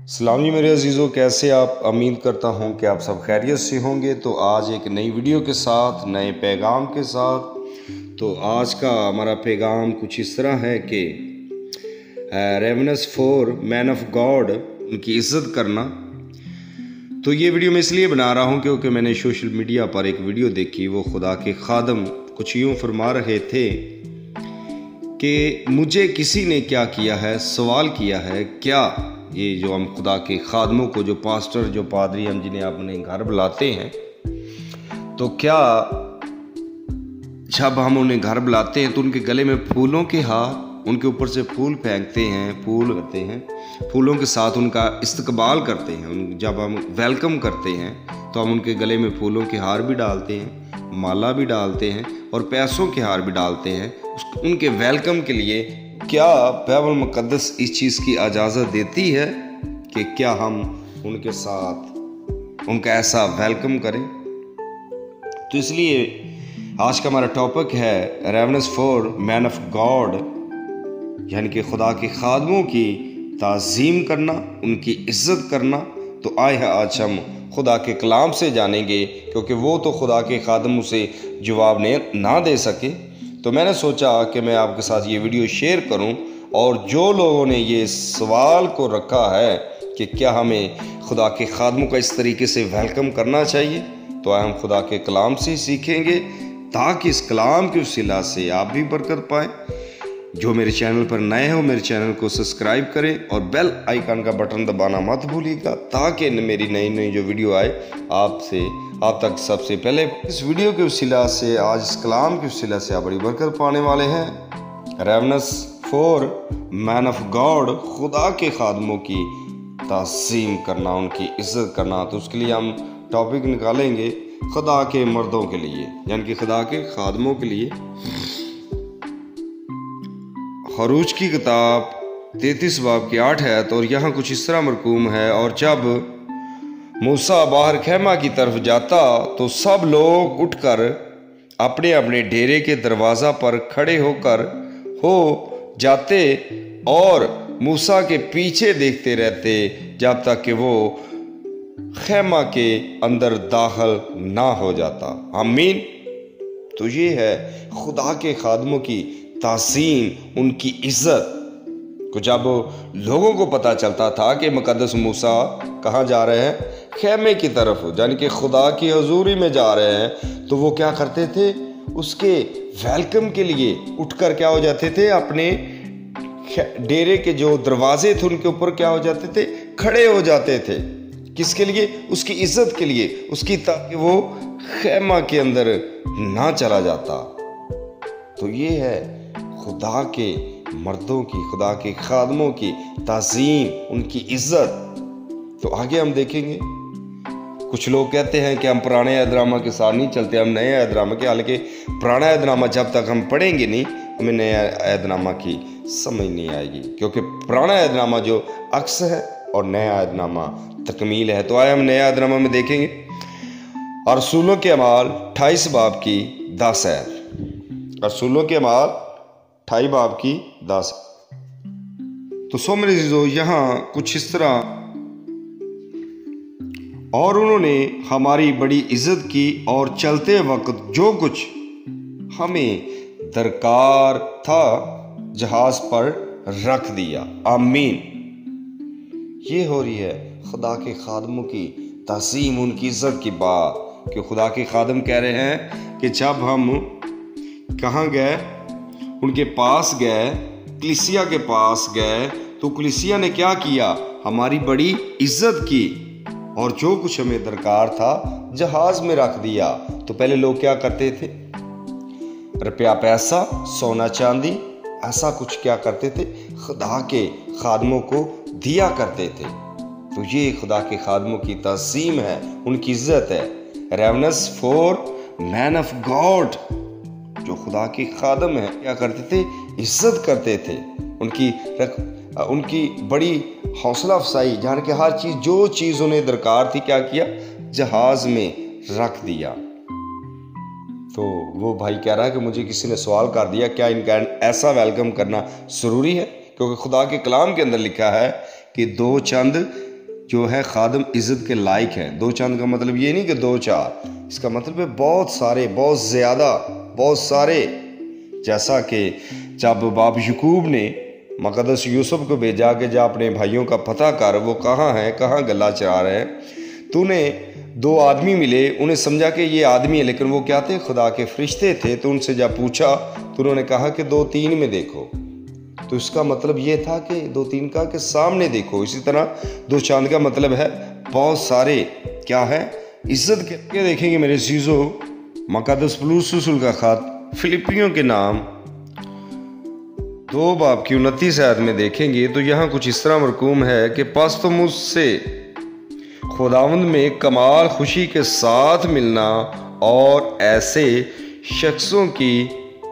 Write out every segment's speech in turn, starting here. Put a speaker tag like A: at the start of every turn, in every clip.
A: सलाम जी मेरे अजीज़ों, कैसे आप? उम्मीद करता हूँ कि आप सब खैरियत से होंगे। तो आज एक नई वीडियो के साथ, नए पैगाम के साथ। तो आज का हमारा पैगाम कुछ इस तरह है कि रेवनेस फॉर मैन ऑफ गॉड, उनकी इज़्ज़त करना। तो ये वीडियो मैं इसलिए बना रहा हूँ क्योंकि मैंने सोशल मीडिया पर एक वीडियो देखी। वो खुदा के खादम कुछ यूँ फरमा रहे थे कि मुझे किसी ने क्या किया है, सवाल किया है, क्या ये जो हम खुदा के खादमों को, जो पास्टर, जो पादरी, हम जिन्हें अपने घर बुलाते हैं, तो क्या जब हम उन्हें घर बुलाते हैं तो उनके गले में फूलों के हार, उनके ऊपर से फूल फेंकते हैं, फूल करते हैं, फूलों के साथ उनका इस्तकबाल करते हैं। जब हम वेलकम करते हैं तो हम उनके गले में फूलों के हार भी डालते हैं, माला भी डालते हैं और पैसों के हार भी डालते हैं उनके वेलकम के लिए। क्या बाइबल मुकद्दस इस चीज़ की इजाज़त देती है कि क्या हम उनके साथ उनका ऐसा वेलकम करें? तो इसलिए आज का हमारा टॉपिक है reverence for man of God, यानी कि खुदा के खादमों की ताज़ीम करना, उनकी इज़्ज़त करना। तो आए हैं आज हम खुदा के कलाम से जानेंगे, क्योंकि वो तो खुदा के खादमों से जवाब ना दे सके। तो मैंने सोचा कि मैं आपके साथ ये वीडियो शेयर करूं, और जो लोगों ने ये सवाल को रखा है कि क्या हमें खुदा के खादमों का इस तरीके से वेलकम करना चाहिए, तो हम खुदा के कलाम से सीखेंगे, ताकि इस कलाम के वसीला से आप भी बरकत पाएँ। जो मेरे चैनल पर नए हो, मेरे चैनल को सब्सक्राइब करें और बेल आइकन का बटन दबाना मत भूलिएगा, ताकि मेरी नई जो वीडियो आए आप तक सबसे पहले। इस वीडियो के वसीला से, आज इस कलाम के वसीला से आप बड़ी बरकत पाने वाले हैं। Reverence for man of God, खुदा के खादमों की ताज़ीम करना, उनकी इज़्ज़त करना। तो उसके लिए हम टॉपिक निकालेंगे खुदा के मर्दों के लिए, यानी कि खुदा के खादमों के लिए। खरूज की किताब 33 बाब की 8 है। और यहाँ कुछ इस तरह मरकूम है, और जब मूसा बाहर खैमा की तरफ जाता तो सब लोग उठकर अपने अपने डेरे के दरवाज़ा पर खड़े हो जाते और मूसा के पीछे देखते रहते जब तक कि वो खैमा के अंदर दाखिल ना हो जाता। आमीन। तो ये है खुदा के खादमों की ताज़ीम, उनकी इज़्ज़त को। जब लोगों को पता चलता था कि मुकद्दस मूसा कहाँ जा रहे हैं, खैमे की तरफ, यानी कि खुदा की हजूरी में जा रहे हैं, तो वो क्या करते थे? उसके वेलकम के लिए उठकर क्या हो जाते थे? अपने डेरे के जो दरवाजे थे उनके ऊपर क्या हो जाते थे? खड़े हो जाते थे। किसके लिए? उसकी इज़्ज़त के लिए, उसकी, ताकि वो खैमा के अंदर ना चला जाता। तो ये है खुदा के मर्दों की, खुदा के खादमों की ताज़ीम, उनकी इज़्ज़त। तो आगे हम देखेंगे। कुछ लोग कहते हैं कि हम पुराने अहदनामा के साथ नहीं चलते, हम नए अहदनामा के। हालांकि पुराना अहदनामा जब तक हम पढ़ेंगे नहीं, हमें नया अहदनामा की समझ नहीं आएगी, क्योंकि पुराना अहदनामा जो अक्स है और नया अहदनामा तकमील है। तो आए हम नया अहदनामा में देखेंगे। और रसूलों के अमाल 28 बाब की 10 है। रसूलों के अमाल 28 बाब की 10। तो सो मेरे अज़ीज़ों, यहाँ कुछ इस तरह, और उन्होंने हमारी बड़ी इज्जत की और चलते वक्त जो कुछ हमें दरकार था जहाज पर रख दिया। आमीन। ये हो रही है खुदा के खादमों की ताज़ीम, उनकी इज्जत की बात। कि खुदा के खादम कह रहे हैं कि जब हम कहाँ गए, उनके पास गए, कलीसिया के पास गए, तो कलीसिया ने क्या किया? हमारी बड़ी इज्जत की और जो कुछ हमें दरकार था जहाज में रख दिया। तो पहले लोग क्या करते थे? रुपया, पैसा, सोना चांदी, ऐसा कुछ क्या करते थे? खुदा के खादमों को दिया करते थे। तो ये खुदा के खादमों की ताज़ीम है, उनकी इज्जत है। Reverence for man of God, जो खुदा के खादम है, क्या करते थे? इज्जत करते थे। उनकी बड़ी हौसला अफसाई, जान के हर चीज़, जो चीज़ उन्हें दरकार थी, क्या किया? जहाज में रख दिया। तो वो भाई कह रहा है कि मुझे किसी ने सवाल कर दिया, क्या इनका ऐसा वेलकम करना ज़रूरी है? क्योंकि खुदा के कलाम के अंदर लिखा है कि दो चंद जो है खादम इज़्ज़त के लायक है। दो चंद का मतलब ये नहीं कि दो चार, इसका मतलब है बहुत सारे, बहुत ज़्यादा, बहुत सारे। जैसा कि जब बाप यकूब ने मुक़द्दस यूसुफ को भेजा कि जा अपने भाइयों का पता कर, वो कहाँ हैं, कहाँ गला चरा रहे हैं। तूने दो आदमी मिले, उन्हें समझा कि ये आदमी है, लेकिन वो क्या थे, खुदा के फरिश्ते थे। तो उनसे जब पूछा तो उन्होंने कहा कि 2-3 में देखो। तो इसका मतलब ये था कि 2-3 का कि सामने देखो। इसी तरह दो चांद का मतलब है बहुत सारे, क्या है, इज्जत के। देखेंगे मेरे अज़ीज़ों, मुक़द्दस पौलुस रसूल का ख़त फिलिपियों के नाम 2 बाब की 29 आयत में देखेंगे तो यहाँ कुछ इस तरह मरकूम है कि पास तो मुझसे खुदावंद में कमाल खुशी के साथ मिलना और ऐसे शख्सों की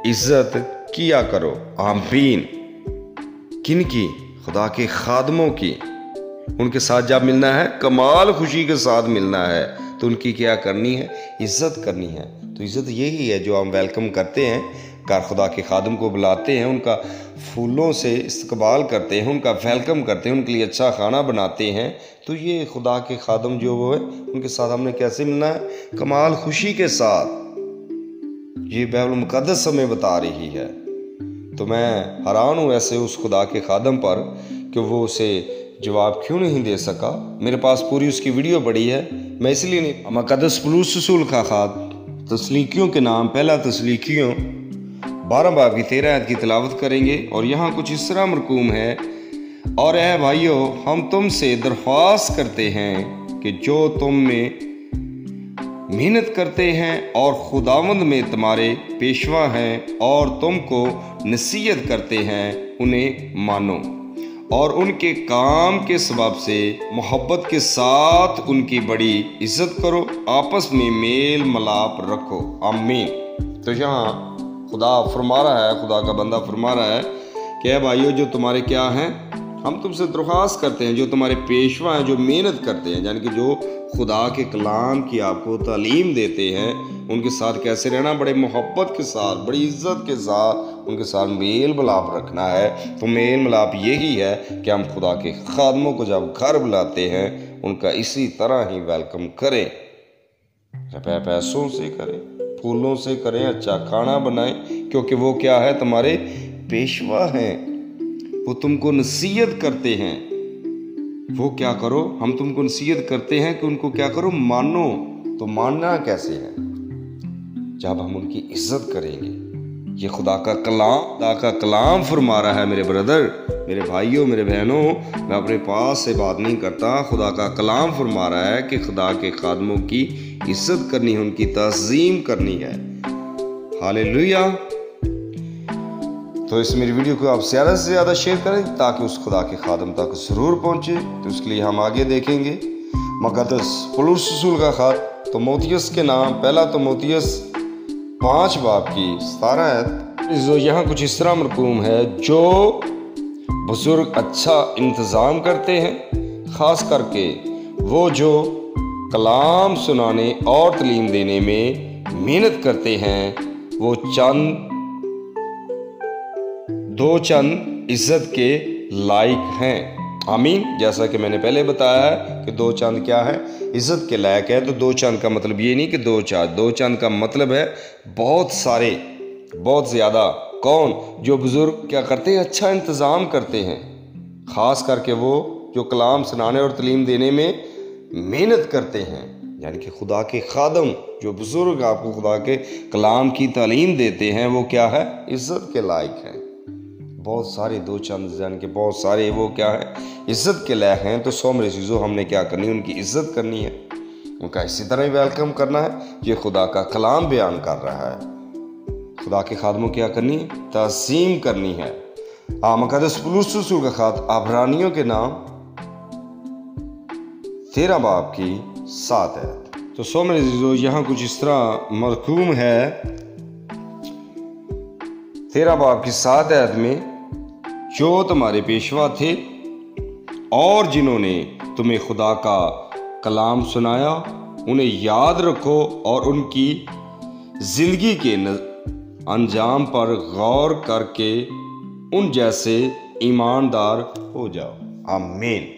A: इज्जत किया करो। आमीन। किन की? खुदा के खादमों की। उनके साथ जब मिलना है, कमाल खुशी के साथ मिलना है, तो उनकी क्या करनी है? इज्जत करनी है। तो इज्जत यही है जो हम वेलकम करते हैं, घर खुदा के खादम को बुलाते हैं, उनका फूलों से इस्तकबाल करते हैं, उनका वेलकम करते हैं, उनके लिए अच्छा खाना बनाते हैं। तो ये खुदा के खादम जो वो है, उनके साथ हमने कैसे मिलना है? कमाल खुशी के साथ। ये बाइबल मुक़द्दस हमें बता रही है। तो मैं हैरान हूँ ऐसे उस खुदा के खादम पर कि वो उसे जवाब क्यों नहीं दे सका। मेरे पास पूरी उसकी वीडियो पड़ी है, मैं इसलिए नहीं। मुक़द्दस पौलुस रसूल का ख़त तस्लीकियों के नाम, पहला तस्लीकियों 12 बाब की 13 आयत की तिलावत करेंगे। और यहाँ कुछ इस तरह मरकूम है, और ऐ भाइयों, हम तुमसे दरख्वास्त करते हैं कि जो तुम में मेहनत करते हैं और खुदावंद में तुम्हारे पेशवा हैं और तुमको नसीहत करते हैं, उन्हें मानो और उनके काम के सबब से मोहब्बत के साथ उनकी बड़ी इज्जत करो, आपस में मेल मिलाप रखो। आमीन। तो यहाँ खुदा फरमा रहा है, खुदा का बंदा फरमा रहा है कि ऐ भाइयों, जो तुम्हारे क्या हैं, हम तुमसे दरख्वास्त करते हैं, जो तुम्हारे पेशवा हैं, जो मेहनत करते हैं, यानी कि जो खुदा के कलाम की आपको तालीम देते हैं, उनके साथ कैसे रहना? बड़े मोहब्बत के साथ, बड़ी इज्जत के साथ उनके साथ मेल मिलाप रखना है। तो मेल मिलाप यही है कि हम खुदा के खादमों को जब घर बुलाते हैं, उनका इसी तरह ही वेलकम करें। पैसों से करें, फूलों से करें, अच्छा खाना बनाएं, क्योंकि वो क्या है? तुम्हारे पेशवा हैं, वो तुमको नसीहत करते हैं। वो क्या करो? हम तुमको नसीहत करते हैं कि उनको क्या करो? मानो। तो मानना कैसे है? जब हम उनकी इज्जत करेंगे। ये खुदा का कलाम फरमा रहा है मेरे ब्रदर, मेरे भाइयों, मेरे बहनों। मैं अपने पास से बात नहीं करता, खुदा का कलाम फरमा रहा है कि खुदा के खादमों की इज्जत करनी है, उनकी तज़ीम करनी है। हालेलुया। तो इस मेरी वीडियो को आप ज़्यादा से ज़्यादा शेयर करें ताकि उस खुदा के खादम तक ज़रूर पहुँचे। तो इसके लिए हम आगे देखेंगे मुक़द्दस पौलुस रसूल का ख़त तीमुथियुस के नाम, पहला तीमुथियुस 5 बाब की 17 आयत। जो यहाँ कुछ इस तरह मरकूम है, जो बुजुर्ग अच्छा इंतज़ाम करते हैं, ख़ास करके वो जो कलाम सुनाने और तालीम देने में मेहनत करते हैं, वो दो चंद इज्जत के लायक हैं। आमीन। जैसा कि मैंने पहले बताया है कि दो चंद क्या है? इज्जत के लायक है। तो दो चंद का मतलब ये नहीं कि दो चार, दो चंद का मतलब है बहुत सारे, बहुत ज़्यादा। कौन? जो बुज़ुर्ग क्या करते हैं? अच्छा इंतज़ाम करते हैं, ख़ास करके वो जो कलाम सुनाने और तालीम देने में मेहनत करते हैं, यानी कि खुदा के खादम, जो बुज़ुर्ग आपको खुदा के कलाम की तालीम देते हैं, वो क्या है? इज्जत के लायक हैं। बहुत सारे दो चंद, यानी कि बहुत सारे वो क्या है? इज्जत के लायक हैं। तो सो मेरे चीज़ों, हमने क्या करनी है? उनकी इज्जत करनी है, उनका इसी तरह ही वेलकम करना है। ये खुदा का कलाम बयान कर रहा है। खुदा के खादमों क्या करनी है? तज़ीम करनी है। मुक़द्दस पौलुस रसूल का ख़त इब्रानियों के नाम 13 बाब की 7 है। तो सो मेरे चीज़ों, यहाँ कुछ इस तरह मरकूम है 13 बाब की 7 आयत में, जो तुम्हारे पेशवा थे और जिन्होंने तुम्हें खुदा का कलाम सुनाया, उन्हें याद रखो और उनकी ज़िंदगी के अंजाम पर गौर करके उन जैसे ईमानदार हो जाओ। आमीन।